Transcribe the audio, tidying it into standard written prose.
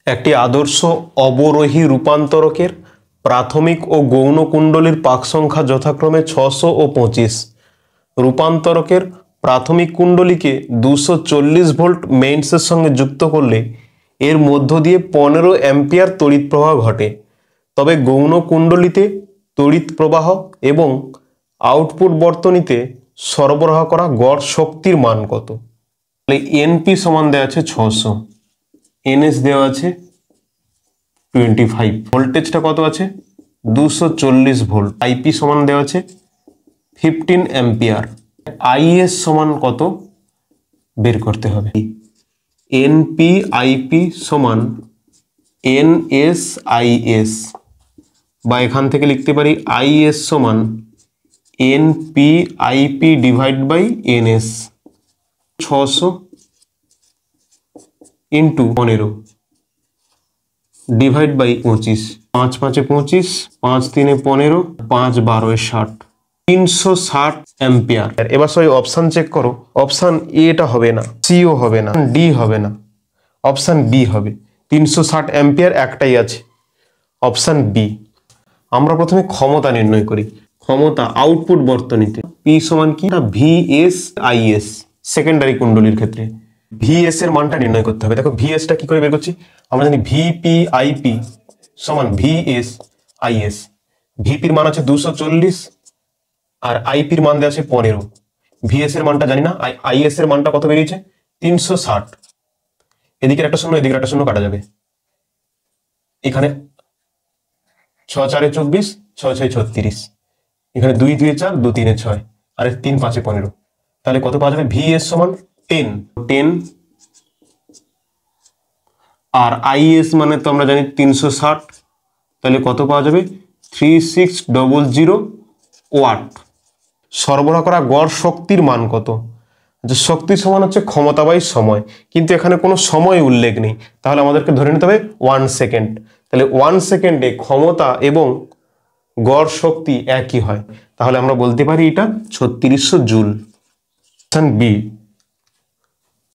একটি আদর্শ অবরোহী রূপান্তরকের প্রাথমিক ও গৌণ কুণ্ডলীর পাক সংখ্যা যথাক্রমে 600 ও 25। রূপান্তরকের প্রাথমিক কুণ্ডলীকে 240 ভোল্ট মেইনসের সঙ্গে যুক্ত করলে এর মধ্য দিয়ে 15 অ্যাম্পিয়ার তড়িৎ প্রবাহ ঘটে। তবে গৌণ কুণ্ডলীতে তড়িৎ প্রবাহ এবং আউটপুট বর্তনীতে সরবরাহ করা গড় শক্তির মান কত? তাহলে এনপি সমান দেওয়া আছে 600, এনএস দেওয়া আছে 25, ভোল্টেজটা কত আছে 240 ভোল্ট, আইপি সমান দেওয়া আছে 15 অ্যাম্পিয়ার, আইএস সমান কত বের করতে হবে। এনপি আইপি সমান এনএস আইএস, বা এখান থেকে লিখতে পারি আইএস সমান NP IP divide by NS. 600 into 15 divide by 25, 5 5 25, 5 3 15, 5 12 60, 360 ampere. এবার সবাই অপশান চেক করো। অপশান এটা হবে না, সিও হবে না, ডি হবে না, অপশান বি হবে। 360 অ্যাম্পিয়ার একটাই আছে, অপশান বি। আমরা প্রথমে ক্ষমতা নির্ণয় করি। ক্ষমতা আউটপুট বর্তনীতে পি সমান কি না ভিএস আইএস, সেকেন্ডারি কুণ্ডলীর ক্ষেত্রে ভিএস এর মানটা নির্ণয় করতে হবে। দেখো ভিএসটা কি করে বের করছি, আমরা জানি ভিপি আইপি সমান ভিএস আইএস। ভিপির মান আছে 240 আর আইপির মান দেওয়া আছে 15। ভিএস এর মানটা জানি না, আইএস এর মানটা কত বেরিয়েছে 360। এদিকে একটা শূন্য, এদিকে একটা শূন্য কাটা যাবে। এখানে 6 4 24, 6 6 36, এখানে 2 2 4, 2 3 6, আর 3 5 15। তাহলে কত পাওয়া যাবে, ভিএস সমান 10, আর আইএস মানে তো আমরা জানি 360, তাহলে কত পাওয়া যাবে 3600 ওয়াট। সরবরাহ করা গড় শক্তির মান কত? যে শক্তি সমান হচ্ছে ক্ষমতা বাই সময়, কিন্তু এখানে কোনো সময় উল্লেখ নেই, তাহলে আমাদেরকে ধরে নিতে হবে 1 সেকেন্ড। তাহলে 1 সেকেন্ডে ক্ষমতা এবং গড় শক্তি একই হয়, তাহলে আমরা বলতে পারি এটা 3600 জুল। Option B